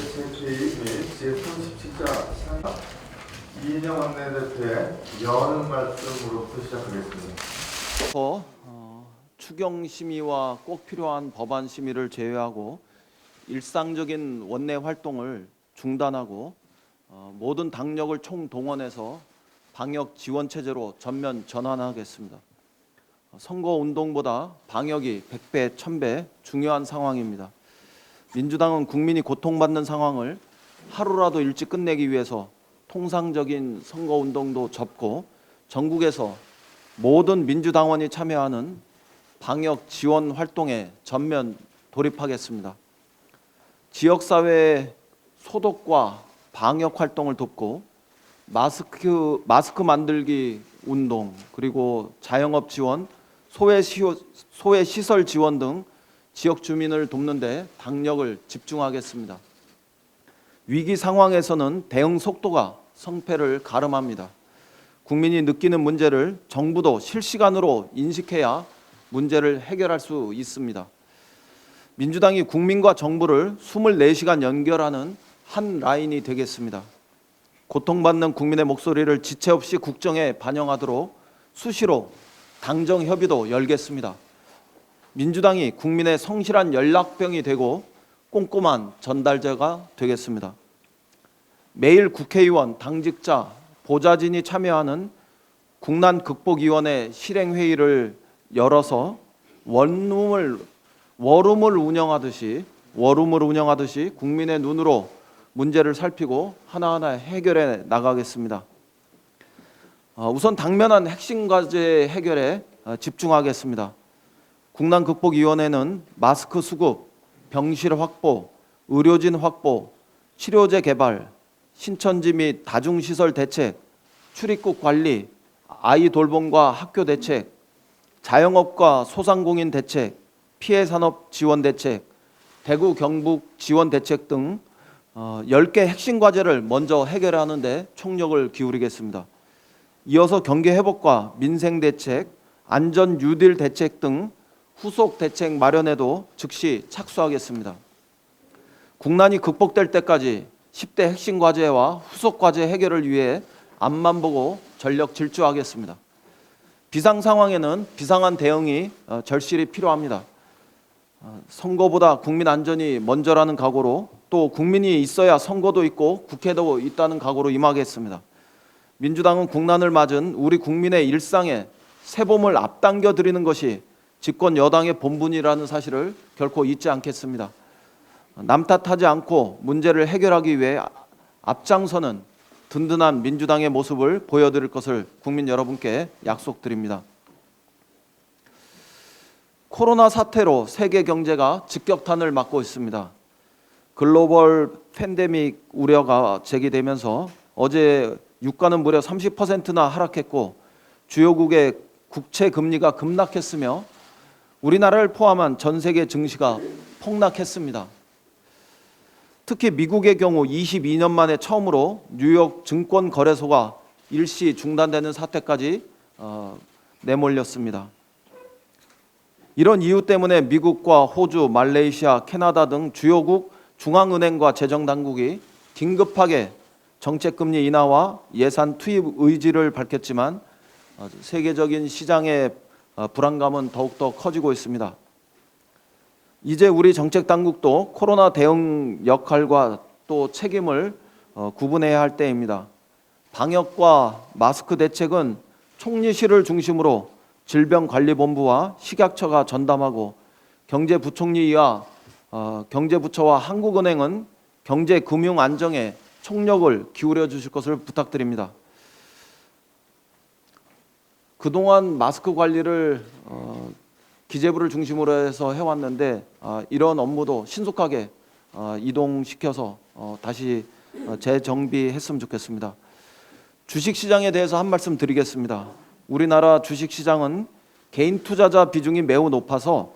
SHK 및 제37자 시상자 이인영 원내대표의 여는 말씀으로부터 시작하겠습니다. 추경 심의와 꼭 필요한 법안 심의를 제외하고 일상적인 원내 활동을 중단하고 모든 당력을 총동원해서 방역 지원 체제로 전면 전환하겠습니다. 선거 운동보다 방역이 100배, 1000배 중요한 상황입니다. 민주당은 국민이 고통받는 상황을 하루라도 일찍 끝내기 위해서 통상적인 선거 운동도 접고 전국에서 모든 민주당원이 참여하는 방역 지원 활동에 전면 돌입하겠습니다. 지역사회의 소독과 방역 활동을 돕고 마스크 만들기 운동, 그리고 자영업 지원, 소외시설 지원 등 지역 주민을 돕는 데 당력을 집중하겠습니다. 위기 상황에서는 대응 속도가 성패를 가름합니다. 국민이 느끼는 문제를 정부도 실시간으로 인식해야 문제를 해결할 수 있습니다. 민주당이 국민과 정부를 24시간 연결하는 한 라인이 되겠습니다. 고통받는 국민의 목소리를 지체 없이 국정에 반영하도록 수시로 당정 협의도 열겠습니다. 민주당이 국민의 성실한 연락병이 되고 꼼꼼한 전달자가 되겠습니다. 매일 국회의원, 당직자, 보좌진이 참여하는 국난극복위원회 실행회의를 열어서 원룸을 운영하듯이 국민의 눈으로 문제를 살피고 하나하나 해결해 나가겠습니다. 우선 당면한 핵심 과제 해결에 집중하겠습니다. 국난극복위원회는 마스크 수급, 병실 확보, 의료진 확보, 치료제 개발, 신천지 및 다중시설 대책, 출입국 관리, 아이 돌봄과 학교 대책, 자영업과 소상공인 대책, 피해산업 지원 대책, 대구 경북 지원 대책 등 10개 핵심 과제를 먼저 해결하는 데 총력을 기울이겠습니다. 이어서 경기 회복과 민생 대책, 안전 뉴딜 대책 등 후속 대책 마련에도 즉시 착수하겠습니다. 국난이 극복될 때까지 10대 핵심 과제와 후속 과제 해결을 위해 앞만 보고 전력 질주하겠습니다. 비상 상황에는 비상한 대응이 절실히 필요합니다. 선거보다 국민 안전이 먼저라는 각오로, 또 국민이 있어야 선거도 있고 국회도 있다는 각오로 임하겠습니다. 민주당은 국난을 맞은 우리 국민의 일상에 새봄을 앞당겨 드리는 것이 집권 여당의 본분이라는 사실을 결코 잊지 않겠습니다. 남 탓하지 않고 문제를 해결하기 위해 앞장서는 든든한 민주당의 모습을 보여드릴 것을 국민 여러분께 약속드립니다. 코로나 사태로 세계 경제가 직격탄을 맞고 있습니다. 글로벌 팬데믹 우려가 제기되면서 어제 유가는 무려 30%나 하락했고 주요국의 국채 금리가 급락했으며 우리나라를 포함한 전 세계 증시가 폭락했습니다. 특히 미국의 경우 22년 만에 처음으로 뉴욕 증권거래소가 일시 중단되는 사태까지 내몰렸습니다. 이런 이유 때문에 미국과 호주, 말레이시아, 캐나다 등 주요국 중앙은행과 재정당국이 긴급하게 정책금리 인하와 예산 투입 의지를 밝혔지만 세계적인 시장의 불안감은 더욱더 커지고 있습니다. 이제 우리 정책당국도 코로나 대응 역할과 또 책임을 구분해야 할 때입니다. 방역과 마스크 대책은 총리실을 중심으로 질병관리본부와 식약처가 전담하고 경제부총리와 경제부처와 한국은행은 경제금융 안정에 총력을 기울여 주실 것을 부탁드립니다. 그동안 마스크 관리를 기재부를 중심으로 해서 해왔는데 이런 업무도 신속하게 이동시켜서 다시 재정비했으면 좋겠습니다. 주식시장에 대해서 한 말씀 드리겠습니다. 우리나라 주식시장은 개인 투자자 비중이 매우 높아서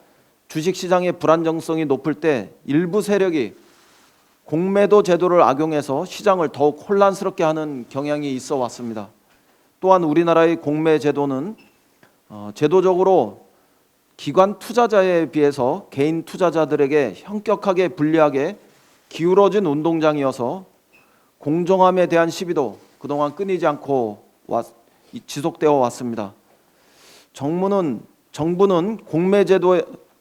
주식시장의 불안정성이 높을 때 일부 세력이 공매도 제도를 악용해서 시장을 더욱 혼란스럽게 하는 경향이 있어 왔습니다. 또한 우리나라의 공매 제도는 제도적으로 기관 투자자에 비해서 개인 투자자들에게 현격하게 불리하게 기울어진 운동장이어서 공정함에 대한 시비도 그동안 끊이지 않고 지속되어 왔습니다. 정부는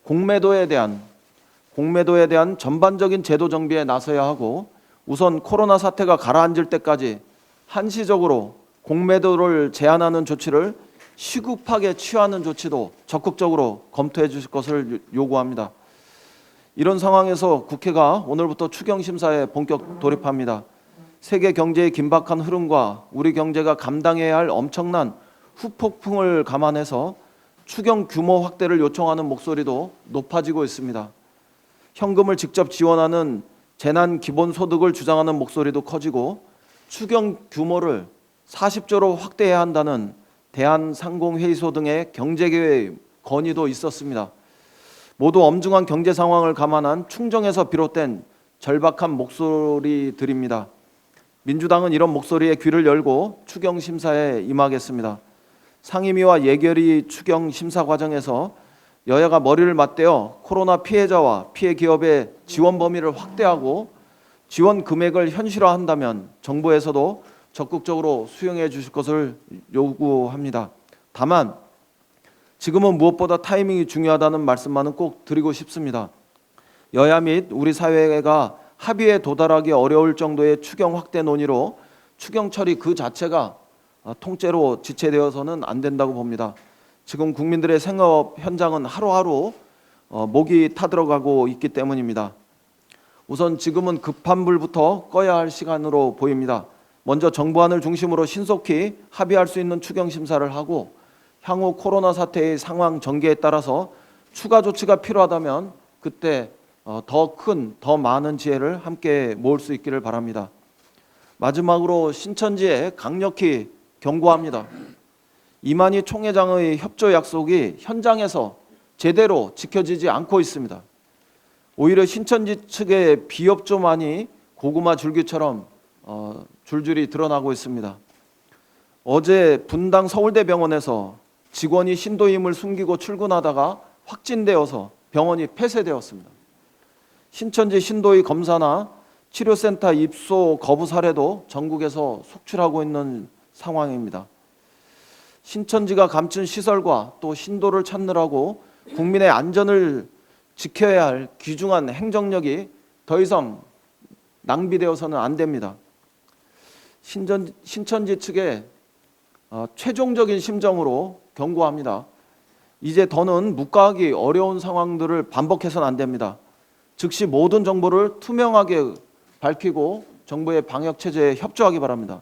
공매도에 대한 전반적인 제도 정비에 나서야 하고, 우선 코로나 사태가 가라앉을 때까지 한시적으로 공매도를 제한하는 조치를 시급하게 취하는 조치도 적극적으로 검토해 주실 것을 요구합니다. 이런 상황에서 국회가 오늘부터 추경 심사에 본격 돌입합니다. 세계 경제의 긴박한 흐름과 우리 경제가 감당해야 할 엄청난 후폭풍을 감안해서 추경 규모 확대를 요청하는 목소리도 높아지고 있습니다. 현금을 직접 지원하는 재난 기본소득을 주장하는 목소리도 커지고, 추경 규모를 40조로 확대해야 한다는 대한상공회의소 등의 경제계획 건의도 있었습니다. 모두 엄중한 경제 상황을 감안한 충정에서 비롯된 절박한 목소리들입니다. 민주당은 이런 목소리에 귀를 열고 추경 심사에 임하겠습니다. 상임위와 예결위 추경 심사 과정에서 여야가 머리를 맞대어 코로나 피해자와 피해 기업의 지원 범위를 확대하고 지원 금액을 현실화한다면 정부에서도 적극적으로 수용해 주실 것을 요구합니다. 다만 지금은 무엇보다 타이밍이 중요하다는 말씀만은 꼭 드리고 싶습니다. 여야 및 우리 사회가 합의에 도달하기 어려울 정도의 추경 확대 논의로 추경 처리 그 자체가 통째로 지체되어서는 안 된다고 봅니다. 지금 국민들의 생업 현장은 하루하루 목이 타들어가고 있기 때문입니다. 우선 지금은 급한 불부터 꺼야 할 시간으로 보입니다. 먼저 정부안을 중심으로 신속히 합의할 수 있는 추경 심사를 하고, 향후 코로나 사태의 상황 전개에 따라서 추가 조치가 필요하다면 그때 더 많은 지혜를 함께 모을 수 있기를 바랍니다. 마지막으로 신천지에 강력히 경고합니다. 이만희 총회장의 협조 약속이 현장에서 제대로 지켜지지 않고 있습니다. 오히려 신천지 측의 비협조만이 고구마 줄기처럼 줄줄이 드러나고 있습니다. 어제 분당 서울대병원에서 직원이 신도임을 숨기고 출근하다가 확진되어서 병원이 폐쇄되었습니다. 신천지 신도의 검사나 치료센터 입소 거부 사례도 전국에서 속출하고 있는 상황입니다. 신천지가 감춘 시설과 또 신도를 찾느라고 국민의 안전을 지켜야 할 귀중한 행정력이 더 이상 낭비되어서는 안 됩니다. 신천지 측에 최종적인 심정으로 경고합니다. 이제 더는 묵과하기 어려운 상황들을 반복해서는 안 됩니다. 즉시 모든 정보를 투명하게 밝히고 정부의 방역 체제에 협조하기 바랍니다.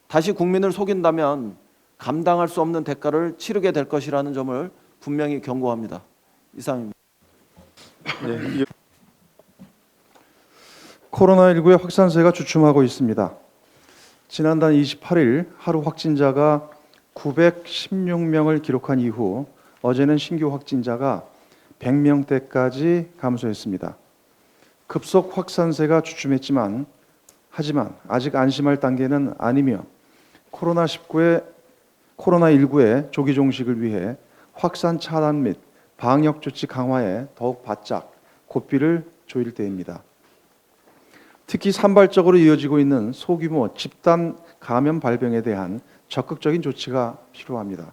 다시 국민을 속인다면 감당할 수 없는 대가를 치르게 될 것이라는 점을 분명히 경고합니다. 이상입니다. 네, 코로나19의 확산세가 주춤하고 있습니다. 지난달 28일 하루 확진자가 916명을 기록한 이후 어제는 신규 확진자가 100명대까지 감소했습니다. 급속 확산세가 주춤했지만 하지만 아직 안심할 단계는 아니며 코로나19의 조기 종식을 위해 확산 차단 및 방역 조치 강화에 더욱 바짝 고삐를 조일 때입니다. 특히 산발적으로 이어지고 있는 소규모 집단 감염 발병에 대한 적극적인 조치가 필요합니다.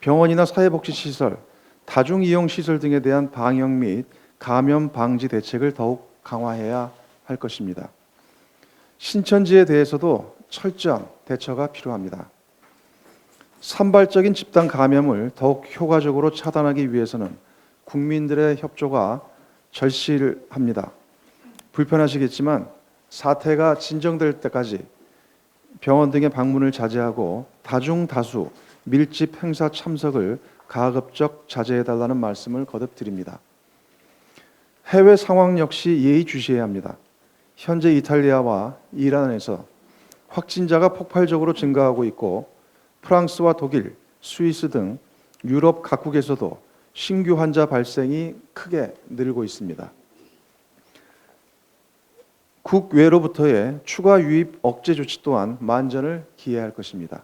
병원이나 사회복지시설, 다중이용시설 등에 대한 방역 및 감염 방지 대책을 더욱 강화해야 할 것입니다. 신천지에 대해서도 철저한 대처가 필요합니다. 산발적인 집단 감염을 더욱 효과적으로 차단하기 위해서는 국민들의 협조가 절실합니다. 불편하시겠지만 사태가 진정될 때까지 병원 등의 방문을 자제하고 다중다수 밀집 행사 참석을 가급적 자제해달라는 말씀을 거듭드립니다. 해외 상황 역시 예의주시해야 합니다. 현재 이탈리아와 이란에서 확진자가 폭발적으로 증가하고 있고 프랑스와 독일, 스위스 등 유럽 각국에서도 신규 환자 발생이 크게 늘고 있습니다. 국외로부터의 추가 유입 억제 조치 또한 만전을 기해야 할 것입니다.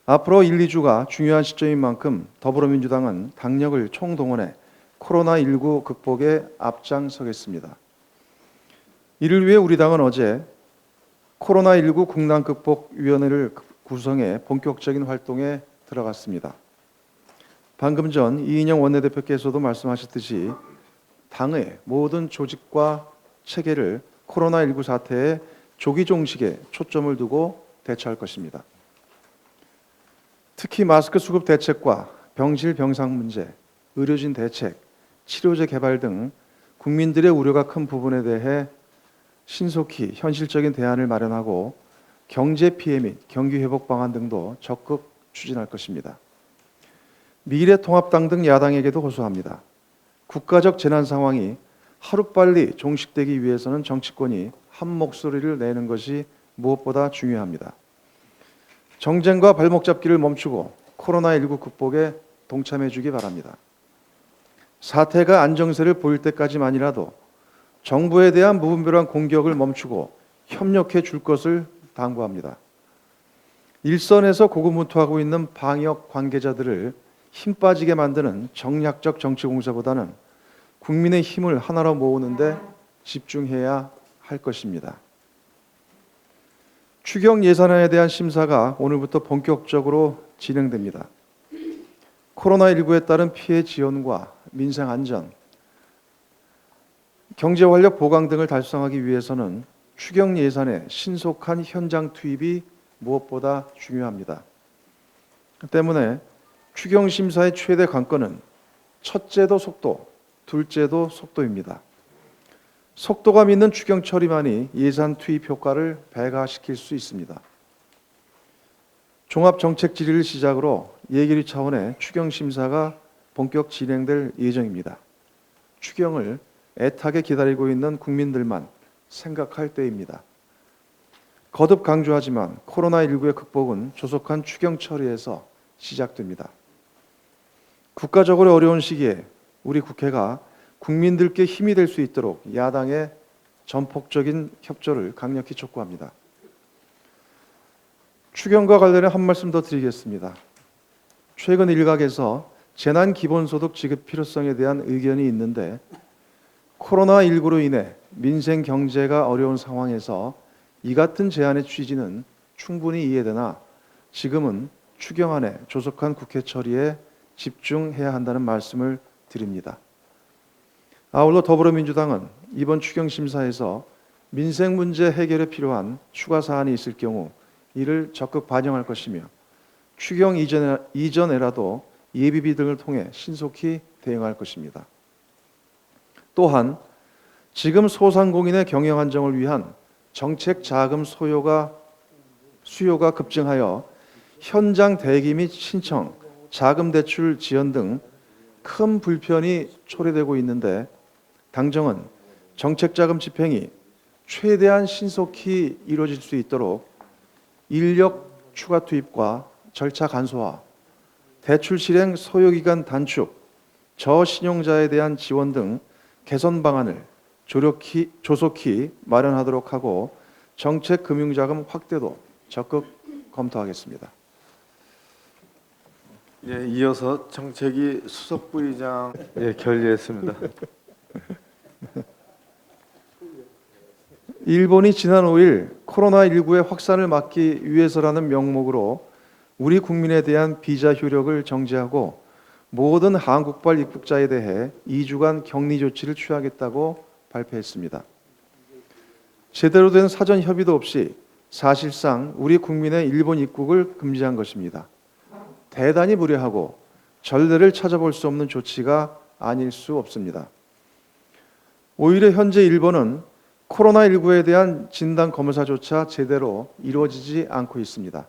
앞으로 1, 2주가 중요한 시점인 만큼 더불어민주당은 당력을 총동원해 코로나19 극복에 앞장서겠습니다. 이를 위해 우리 당은 어제 코로나19 국난극복위원회를 구성해 본격적인 활동에 들어갔습니다. 방금 전 이인영 원내대표께서도 말씀하셨듯이 당의 모든 조직과 체계를 코로나19 사태의 조기 종식에 초점을 두고 대처할 것입니다. 특히 마스크 수급 대책과 병실 병상 문제, 의료진 대책, 치료제 개발 등 국민들의 우려가 큰 부분에 대해 신속히 현실적인 대안을 마련하고 경제 피해 및 경기 회복 방안 등도 적극 추진할 것입니다. 미래통합당 등 야당에게도 호소합니다. 국가적 재난 상황이 하루빨리 종식되기 위해서는 정치권이 한 목소리를 내는 것이 무엇보다 중요합니다. 정쟁과 발목 잡기를 멈추고 코로나19 극복에 동참해 주기 바랍니다. 사태가 안정세를 보일 때까지만이라도 정부에 대한 무분별한 공격을 멈추고 협력해 줄 것을 당부합니다. 일선에서 고군분투하고 있는 방역 관계자들을 힘 빠지게 만드는 정략적 정치 공세보다는 국민의 힘을 하나로 모으는 데 집중해야 할 것입니다. 추경 예산안에 대한 심사가 오늘부터 본격적으로 진행됩니다. 코로나19에 따른 피해 지원과 민생 안전, 경제 활력 보강 등을 달성하기 위해서는 추경 예산의 신속한 현장 투입이 무엇보다 중요합니다. 때문에 추경 심사의 최대 관건은 첫째도 속도, 둘째도 속도입니다. 속도가 있는 추경 처리만이 예산 투입 효과를 배가시킬 수 있습니다. 종합정책 질의를 시작으로 예결위 차원의 추경 심사가 본격 진행될 예정입니다. 추경을 애타게 기다리고 있는 국민들만 생각할 때입니다. 거듭 강조하지만 코로나19의 극복은 조속한 추경 처리에서 시작됩니다. 국가적으로 어려운 시기에 우리 국회가 국민들께 힘이 될 수 있도록 야당의 전폭적인 협조를 강력히 촉구합니다. 추경과 관련해 한 말씀 더 드리겠습니다. 최근 일각에서 재난기본소득 지급 필요성에 대한 의견이 있는데 코로나19로 인해 민생 경제가 어려운 상황에서 이 같은 제안의 취지는 충분히 이해되나 지금은 추경안의 조속한 국회 처리에 집중해야 한다는 말씀을 드립니다. 아울러 더불어민주당은 이번 추경 심사에서 민생 문제 해결에 필요한 추가 사안이 있을 경우 이를 적극 반영할 것이며 추경 이전에라도 예비비 등을 통해 신속히 대응할 것입니다. 또한 지금 소상공인의 경영 안정을 위한 정책 자금 수요가 급증하여 현장 대기 및 신청, 자금 대출 지연 등 큰 불편이 초래되고 있는데 당정은 정책 자금 집행이 최대한 신속히 이루어질 수 있도록 인력 추가 투입과 절차 간소화, 대출 실행 소요기간 단축, 저신용자에 대한 지원 등 개선 방안을 조속히 마련하도록 하고 정책 금융자금 확대도 적극 검토하겠습니다. 예, 이어서 정책위 수석부의장 결의했습니다. 일본이 지난 5일 코로나19의 확산을 막기 위해서라는 명목으로 우리 국민에 대한 비자 효력을 정지하고 모든 한국발 입국자에 대해 2주간 격리 조치를 취하겠다고 발표했습니다. 제대로 된 사전 협의도 없이 사실상 우리 국민의 일본 입국을 금지한 것입니다. 대단히 무례하고 전례를 찾아볼 수 없는 조치가 아닐 수 없습니다. 오히려 현재 일본은 코로나19에 대한 진단 검사조차 제대로 이루어지지 않고 있습니다.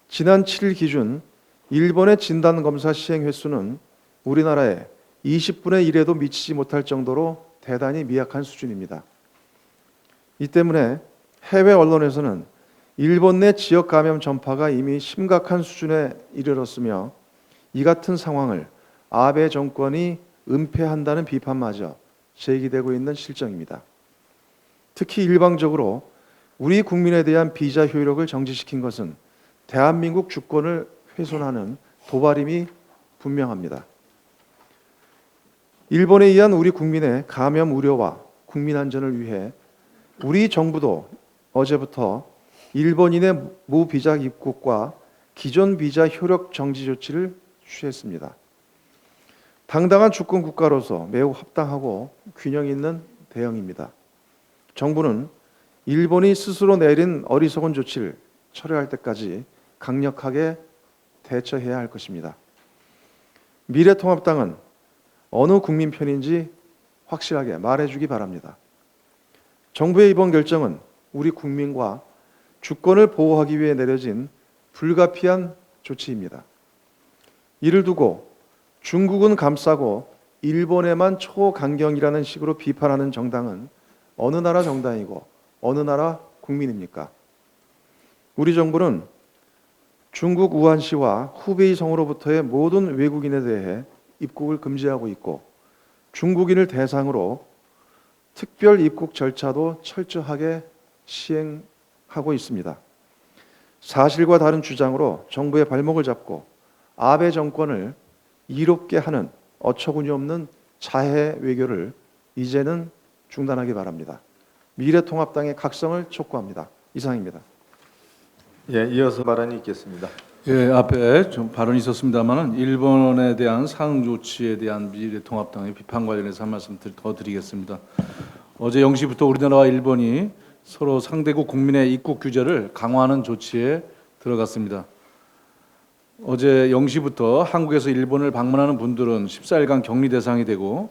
지난 7일 기준 일본의 진단 검사 시행 횟수는 우리나라의 20분의 1에도 미치지 못할 정도로 대단히 미약한 수준입니다. 이 때문에 해외 언론에서는 일본 내 지역 감염 전파가 이미 심각한 수준에 이르렀으며 이 같은 상황을 아베 정권이 은폐한다는 비판마저 제기되고 있는 실정입니다. 특히 일방적으로 우리 국민에 대한 비자 효력을 정지시킨 것은 대한민국 주권을 훼손하는 도발임이 분명합니다. 일본에 의한 우리 국민의 감염 우려와 국민 안전을 위해 우리 정부도 어제부터 일본인의 무비자 입국과 기존 비자 효력 정지 조치를 취했습니다. 당당한 주권 국가로서 매우 합당하고 균형 있는 대응입니다. 정부는 일본이 스스로 내린 어리석은 조치를 철회할 때까지 강력하게 대처해야 할 것입니다. 미래통합당은 어느 국민 편인지 확실하게 말해주기 바랍니다. 정부의 이번 결정은 우리 국민과 주권을 보호하기 위해 내려진 불가피한 조치입니다. 이를 두고 중국은 감싸고 일본에만 초강경이라는 식으로 비판하는 정당은 어느 나라 정당이고 어느 나라 국민입니까? 우리 정부는 중국 우한시와 후베이 성으로부터의 모든 외국인에 대해 입국을 금지하고 있고 중국인을 대상으로 특별 입국 절차도 철저하게 시행하고 있습니다. 사실과 다른 주장으로 정부의 발목을 잡고 아베 정권을 이롭게 하는 어처구니 없는 자해 외교를 이제는 중단하기 바랍니다. 미래통합당의 각성을 촉구합니다. 이상입니다. 예, 이어서 발언이 있겠습니다. 예, 앞에 좀 발언이 있었습니다만은 일본에 대한 상응 조치에 대한 미래통합당의 비판 관련해서 한 말씀 더 드리겠습니다. 어제 0시부터 우리나라와 일본이 서로 상대국 국민의 입국 규제를 강화하는 조치에 들어갔습니다. 어제 0시부터 한국에서 일본을 방문하는 분들은 14일간 격리 대상이 되고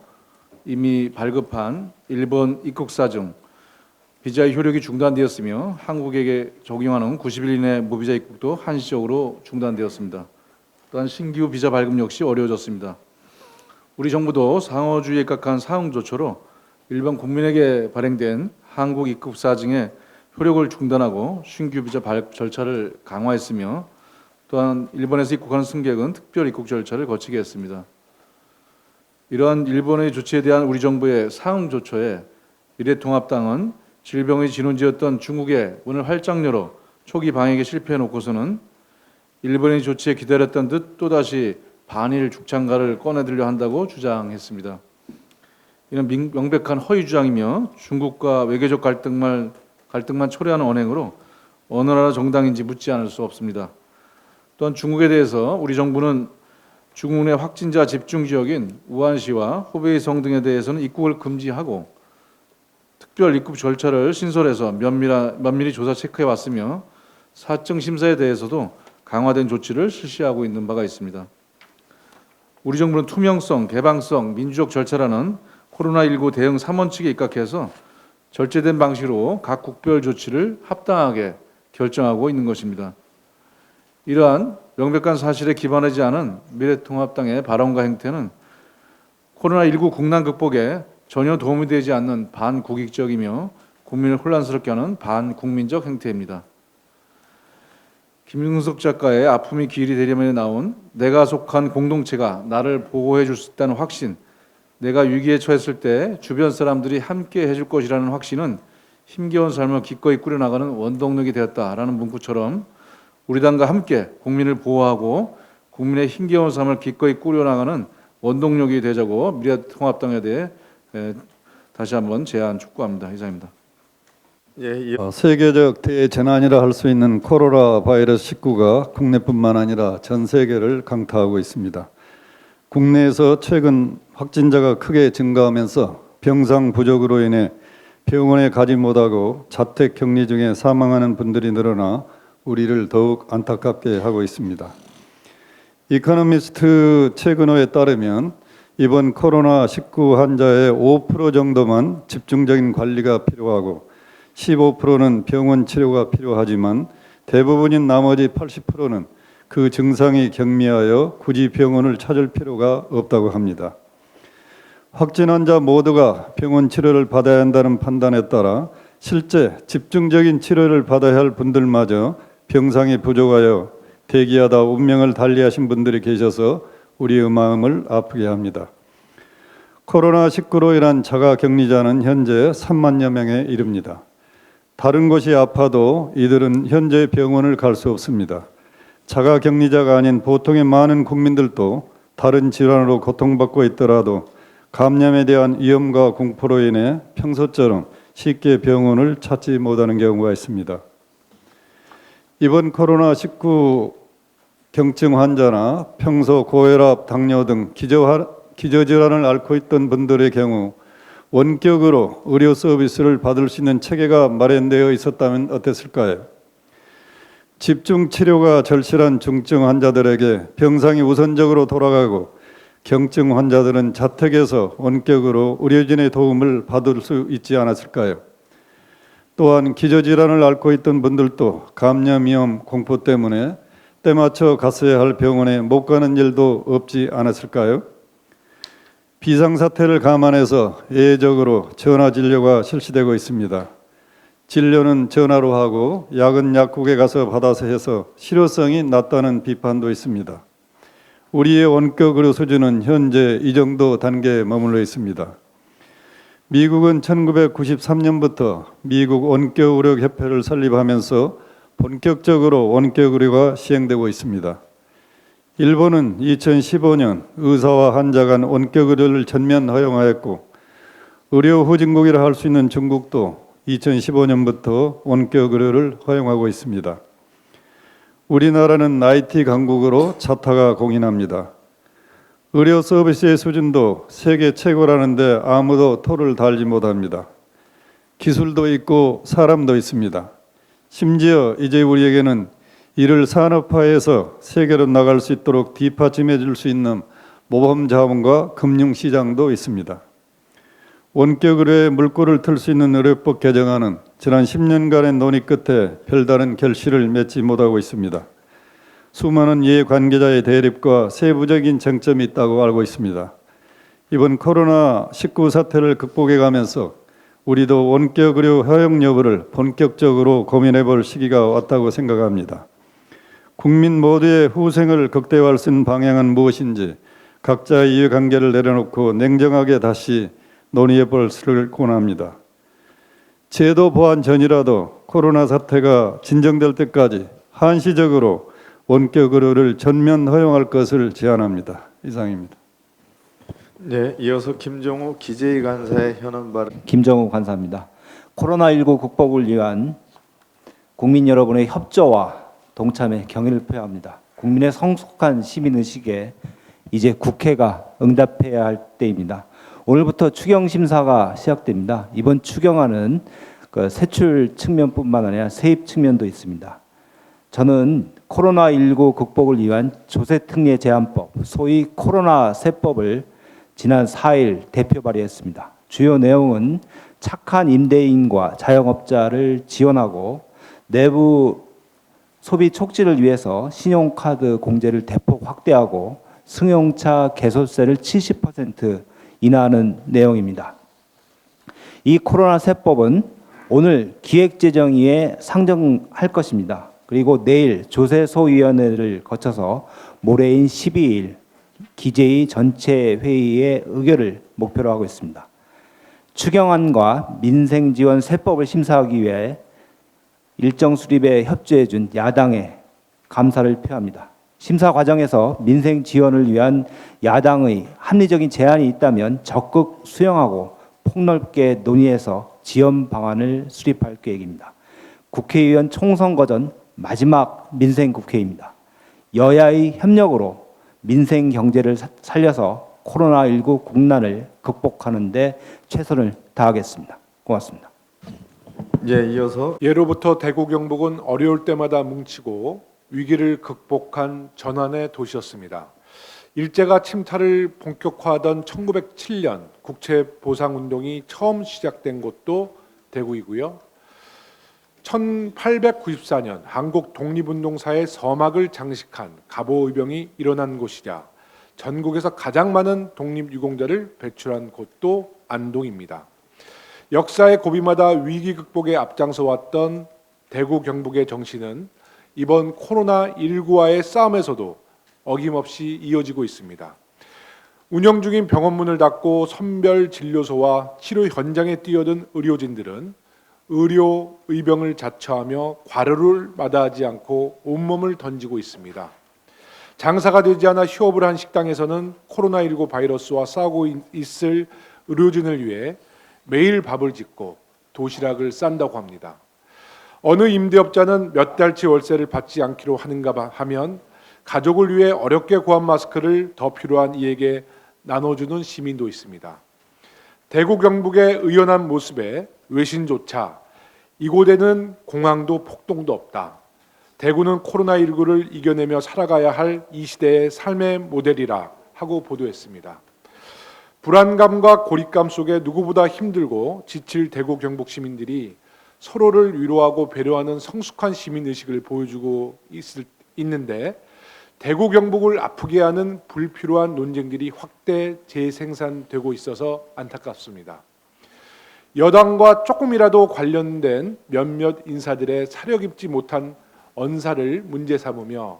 이미 발급한 일본 입국사 중 비자의 효력이 중단되었으며 한국에게 적용하는 90일 이내 무비자 입국도 한시적으로 중단되었습니다. 또한 신규 비자 발급 역시 어려워졌습니다. 우리 정부도 상어주의에 입각한 상응 조처로 일반 국민에게 발행된 한국 입국 사증의 효력을 중단하고 신규 비자 발급 절차를 강화했으며 또한 일본에서 입국하는 승객은 특별 입국 절차를 거치게 했습니다. 이러한 일본의 조치에 대한 우리 정부의 상응 조처에 미래통합당은 질병의 진원지였던 중국에 문을 활짝 열어 초기 방역에 실패해 놓고서는 일본의 조치에 기다렸던 듯 또다시 반일 죽창가를 꺼내들려 한다고 주장했습니다. 이는 명백한 허위 주장이며 중국과 외교적 갈등만 초래하는 언행으로 어느 나라 정당인지 묻지 않을 수 없습니다. 또한 중국에 대해서 우리 정부는 중국 내 확진자 집중 지역인 우한시와 후베이성 등에 대해서는 입국을 금지하고 특별 입국 절차를 신설해서 면밀히 조사 체크해 왔으며 사증 심사에 대해서도 강화된 조치를 실시하고 있는 바가 있습니다. 우리 정부는 투명성, 개방성, 민주적 절차라는 코로나19 대응 3원칙에 입각해서 절제된 방식으로 각 국별 조치를 합당하게 결정하고 있는 것입니다. 이러한 명백한 사실에 기반하지 않은 미래통합당의 발언과 행태는 코로나19 국난 극복에 전혀 도움이 되지 않는 반국익적이며 국민을 혼란스럽게 하는 반국민적 행태입니다. 김윤석 작가의 아픔이 길이 되려면 나온 내가 속한 공동체가 나를 보호해 줄 수 있다는 확신, 내가 위기에 처했을 때 주변 사람들이 함께 해줄 것이라는 확신은 힘겨운 삶을 기꺼이 꾸려나가는 원동력이 되었다라는 문구처럼 우리 당과 함께 국민을 보호하고 국민의 힘겨운 삶을 기꺼이 꾸려나가는 원동력이 되자고 미래통합당에 대해 다시 한번 제안 촉구합니다. 이상입니다. 예, 세계적 대재난이라 할 수 있는 코로나 바이러스 19가 국내뿐만 아니라 전 세계를 강타하고 있습니다. 국내에서 최근 확진자가 크게 증가하면서 병상 부족으로 인해 병원에 가지 못하고 자택 격리 중에 사망하는 분들이 늘어나 우리를 더욱 안타깝게 하고 있습니다. 이코노미스트 최근호에 따르면 이번 코로나19 환자의 5% 정도만 집중적인 관리가 필요하고 15%는 병원 치료가 필요하지만 대부분인 나머지 80%는 그 증상이 경미하여 굳이 병원을 찾을 필요가 없다고 합니다. 확진 환자 모두가 병원 치료를 받아야 한다는 판단에 따라 실제 집중적인 치료를 받아야 할 분들마저 병상이 부족하여 대기하다 운명을 달리하신 분들이 계셔서 우리의 마음을 아프게 합니다. 코로나19로 인한 자가격리자는 현재 3만여 명에 이릅니다. 다른 곳이 아파도 이들은 현재 병원을 갈 수 없습니다. 자가격리자가 아닌 보통의 많은 국민들도 다른 질환으로 고통받고 있더라도 감염에 대한 위험과 공포로 인해 평소처럼 쉽게 병원을 찾지 못하는 경우가 있습니다. 이번 코로나19 경증 환자나 평소 고혈압, 당뇨 등 기저질환을 앓고 있던 분들의 경우 원격으로 의료 서비스를 받을 수 있는 체계가 마련되어 있었다면 어땠을까요? 집중 치료가 절실한 중증 환자들에게 병상이 우선적으로 돌아가고 경증 환자들은 자택에서 원격으로 의료진의 도움을 받을 수 있지 않았을까요? 또한 기저질환을 앓고 있던 분들도 감염 위험 공포 때문에 때맞춰 갔어야 할 병원에 못 가는 일도 없지 않았을까요? 비상사태를 감안해서 예외적으로 전화 진료가 실시되고 있습니다. 진료는 전화로 하고 약은 약국에 가서 받아서 해서 실효성이 낮다는 비판도 있습니다. 우리의 원격 의료 수준은 현재 이 정도 단계에 머물러 있습니다. 미국은 1993년부터 미국 원격 의료 협회를 설립하면서 본격적으로 원격 의료가 시행되고 있습니다. 일본은 2015년 의사와 환자 간 원격 의료를 전면 허용하였고 의료 후진국이라 할 수 있는 중국도 2015년부터 원격 의료를 허용하고 있습니다. 우리나라는 IT 강국으로 차타가 공인합니다. 의료 서비스의 수준도 세계 최고라는데 아무도 토를 달지 못합니다. 기술도 있고 사람도 있습니다. 심지어 이제 우리에게는 이를 산업화해서 세계로 나갈 수 있도록 뒷받침해 줄 수 있는 모범 자본과 금융시장도 있습니다. 원격 의료의 물꼬를 틀 수 있는 의료법 개정안은 지난 10년간의 논의 끝에 별다른 결실을 맺지 못하고 있습니다. 수많은 이해관계자의 대립과 세부적인 쟁점이 있다고 알고 있습니다. 이번 코로나19 사태를 극복해 가면서 우리도 원격 의료 허용 여부를 본격적으로 고민해 볼 시기가 왔다고 생각합니다. 국민 모두의 후생을 극대화할 수 있는 방향은 무엇인지 각자의 이해관계를 내려놓고 냉정하게 다시 논의해 볼 수를 권합니다. 제도 보완 전이라도 코로나 사태가 진정될 때까지 한시적으로 원격 의료를 전면 허용할 것을 제안합니다. 이상입니다. 네, 이어서 김정우 기재위 간사의 현안 발언. 김정우 관사입니다. 코로나19 극복을 위한 국민 여러분의 협조와 동참에 경의를 표합니다. 국민의 성숙한 시민의식에 이제 국회가 응답해야 할 때입니다. 오늘부터 추경 심사가 시작됩니다. 이번 추경안은 세출 측면뿐만 아니라 세입 측면도 있습니다. 저는 코로나19 극복을 위한 조세특례 제한법, 소위 코로나 세법을 지난 4일 대표 발의했습니다. 주요 내용은 착한 임대인과 자영업자를 지원하고 내부 소비 촉진을 위해서 신용카드 공제를 대폭 확대하고 승용차 개소세를 70% 인하하는 내용입니다. 이 코로나 세법은 오늘 기획재정위에 상정할 것입니다. 그리고 내일 조세소위원회를 거쳐서 모레인 12일 기재위 전체 회의의 의결을 목표로 하고 있습니다. 추경안과 민생지원 세법을 심사하기 위해 일정 수립에 협조해 준 야당에 감사를 표합니다. 심사 과정에서 민생 지원을 위한 야당의 합리적인 제안이 있다면 적극 수용하고 폭넓게 논의해서 지원 방안을 수립할 계획입니다. 국회의원 총선거 전 마지막 민생 국회입니다. 여야의 협력으로 민생 경제를 살려서 코로나19 국난을 극복하는 데 최선을 다하겠습니다. 고맙습니다. 예, 이어서 예로부터 대구 경북은 어려울 때마다 뭉치고 위기를 극복한 전환의 도시였습니다. 일제가 침탈을 본격화하던 1907년 국채보상운동이 처음 시작된 곳도 대구이고요. 1894년 한국 독립운동사의 서막을 장식한 갑오의병이 일어난 곳이자 전국에서 가장 많은 독립유공자를 배출한 곳도 안동입니다. 역사의 고비마다 위기 극복에 앞장서 왔던 대구 경북의 정신은 이번 코로나19와의 싸움에서도 어김없이 이어지고 있습니다. 운영 중인 병원 문을 닫고 선별 진료소와 치료 현장에 뛰어든 의료진들은 의료 의병을 자처하며 과로를 마다하지 않고 온몸을 던지고 있습니다. 장사가 되지 않아 휴업을 한 식당에서는 코로나19 바이러스와 싸우고 있을 의료진을 위해 매일 밥을 짓고 도시락을 싼다고 합니다. 어느 임대업자는 몇 달치 월세를 받지 않기로 하는가 하면 가족을 위해 어렵게 구한 마스크를 더 필요한 이에게 나눠주는 시민도 있습니다. 대구 경북의 의연한 모습에 외신조차 이곳에는 공항도 폭동도 없다. 대구는 코로나19를 이겨내며 살아가야 할 이 시대의 삶의 모델이라 하고 보도했습니다. 불안감과 고립감 속에 누구보다 힘들고 지칠 대구 경북 시민들이 서로를 위로하고 배려하는 성숙한 시민의식을 보여주고 있는데 대구 경북을 아프게 하는 불필요한 논쟁들이 확대 재생산되고 있어서 안타깝습니다. 여당과 조금이라도 관련된 몇몇 인사들의 사력 입지 못한 언사를 문제 삼으며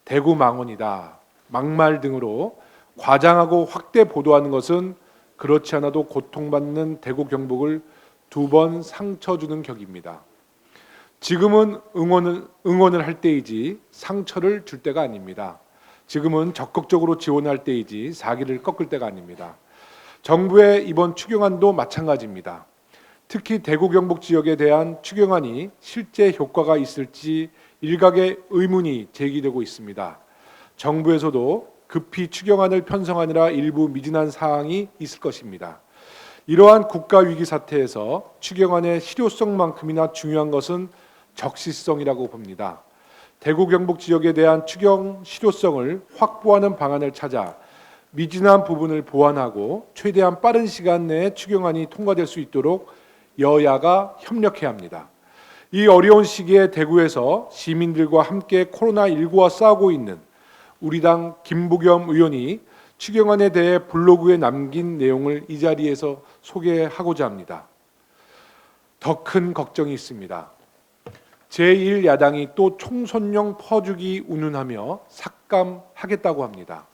대구 망언이다, 막말 등으로 과장하고 확대 보도하는 것은 그렇지 않아도 고통받는 대구 경북을 두 번 상처 주는 격입니다. 지금은 응원을 할 때이지 상처를 줄 때가 아닙니다. 지금은 적극적으로 지원할 때이지 사기를 꺾을 때가 아닙니다. 정부의 이번 추경안도 마찬가지입니다. 특히 대구 경북 지역에 대한 추경안이 실제 효과가 있을지 일각의 의문이 제기되고 있습니다. 정부에서도 급히 추경안을 편성하느라 일부 미진한 사항이 있을 것입니다. 이러한 국가위기 사태에서 추경안의 실효성만큼이나 중요한 것은 적시성이라고 봅니다. 대구 경북 지역에 대한 추경 실효성을 확보하는 방안을 찾아 미진한 부분을 보완하고 최대한 빠른 시간 내에 추경안이 통과될 수 있도록 여야가 협력해야 합니다. 이 어려운 시기에 대구에서 시민들과 함께 코로나19와 싸우고 있는 우리 당 김부겸 의원이 추경안에 대해 블로그에 남긴 내용을 이 자리에서 소개하고자 합니다. 더 큰 걱정이 있습니다. 제1야당이 또 총선용 퍼주기 운운하며 삭감하겠다고 합니다.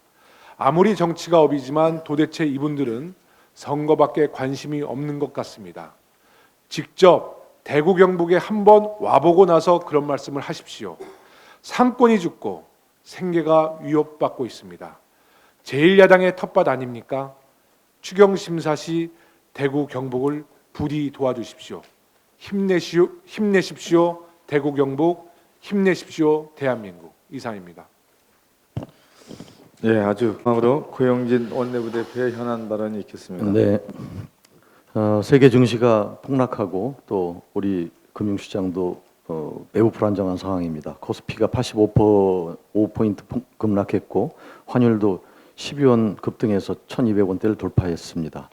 아무리 정치가 업이지만 도대체 이분들은 선거밖에 관심이 없는 것 같습니다. 직접 대구 경북에 한번 와보고 나서 그런 말씀을 하십시오. 상권이 죽고 생계가 위협받고 있습니다. 제1야당의 텃밭 아닙니까? 추경심사 시 대구 경북을 부디 도와주십시오. 힘내십시오. 대구 경북 힘내십시오. 대한민국. 이상입니다. 예, 아주 마지막으로 고영진 원내부대표의 현안 발언이 있겠습니다. 네, 세계 증시가 폭락하고 또 우리 금융시장도 매우 불안정한 상황입니다. 코스피가 85포인트 급락했고 환율도 12원 급등해서 1,200원대를 돌파했습니다.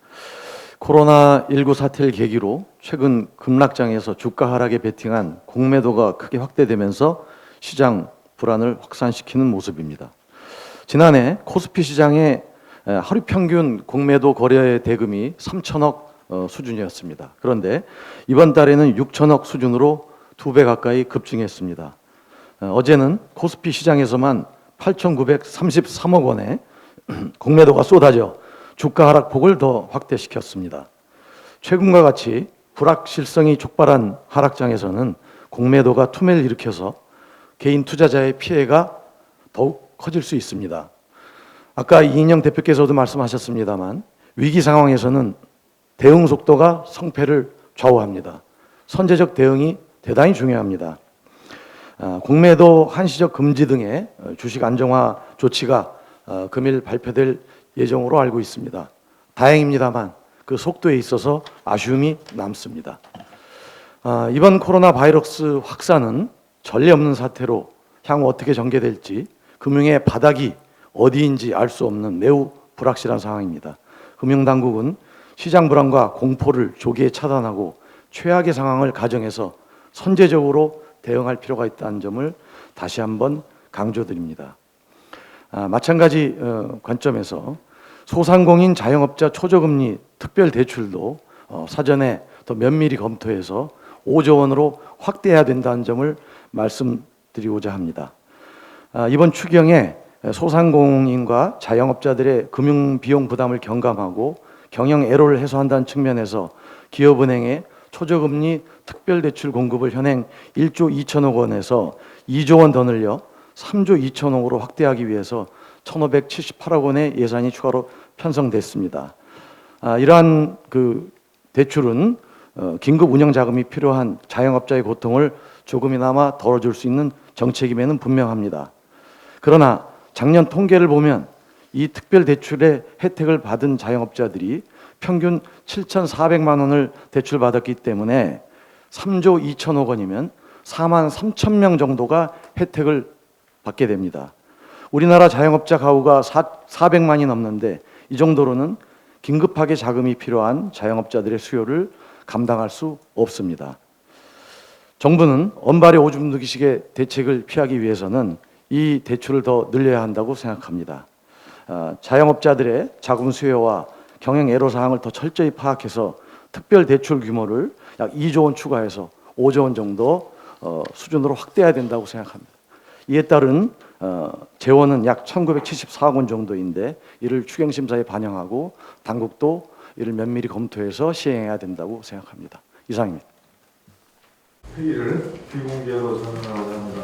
코로나19 사태를 계기로 최근 급락장에서 주가 하락에 베팅한 공매도가 크게 확대되면서 시장 불안을 확산시키는 모습입니다. 지난해 코스피 시장의 하루 평균 공매도 거래 대금이 3천억 수준이었습니다. 그런데 이번 달에는 6천억 수준으로 2배 가까이 급증했습니다. 어제는 코스피 시장에서만 8,933억 원의 공매도가 쏟아져 주가 하락폭을 더 확대시켰습니다. 최근과 같이 불확실성이 촉발한 하락장에서는 공매도가 투매를 일으켜서 개인 투자자의 피해가 더욱 커질 수 있습니다. 아까 이인영 대표께서도 말씀하셨습니다만 위기 상황에서는 대응 속도가 성패를 좌우합니다. 선제적 대응이 대단히 중요합니다. 공매도 한시적 금지 등의 주식 안정화 조치가 금일 발표될 예정으로 알고 있습니다. 다행입니다만 그 속도에 있어서 아쉬움이 남습니다. 이번 코로나 바이러스 확산은 전례 없는 사태로 향후 어떻게 전개될지 금융의 바닥이 어디인지 알 수 없는 매우 불확실한 상황입니다. 금융당국은 시장 불안과 공포를 조기에 차단하고 최악의 상황을 가정해서 선제적으로 대응할 필요가 있다는 점을 다시 한번 강조드립니다. 마찬가지 관점에서 소상공인 자영업자 초저금리 특별대출도 사전에 더 면밀히 검토해서 5조 원으로 확대해야 된다는 점을 말씀드리고자 합니다. 이번 추경에 소상공인과 자영업자들의 금융비용 부담을 경감하고 경영 애로를 해소한다는 측면에서 기업은행에 초저금리 특별대출 공급을 현행 1조 2천억 원에서 2조 원 더 늘려 3조 2천억으로 확대하기 위해서 1,578억 원의 예산이 추가로 편성됐습니다. 이러한 그 대출은 긴급 운영 자금이 필요한 자영업자의 고통을 조금이나마 덜어줄 수 있는 정책임에는 분명합니다. 그러나 작년 통계를 보면 이 특별 대출의 혜택을 받은 자영업자들이 평균 7,400만 원을 대출받았기 때문에 3조 2천억 원이면 4만 3천 명 정도가 혜택을 받게 됩니다. 우리나라 자영업자 가구가 400만이 넘는데 이 정도로는 긴급하게 자금이 필요한 자영업자들의 수요를 감당할 수 없습니다. 정부는 언발의 오줌 누기식의 대책을 피하기 위해서는 이 대출을 더 늘려야 한다고 생각합니다. 자영업자들의 자금 수요와 경영 애로사항을 더 철저히 파악해서 특별 대출 규모를 약 2조 원 추가해서 5조 원 정도 수준으로 확대해야 된다고 생각합니다. 이에 따른 재원은 약 1,974억 원 정도인데 이를 추경심사에 반영하고 당국도 이를 면밀히 검토해서 시행해야 된다고 생각합니다. 이상입니다. 회의를 비공개로 진행하자 합니다.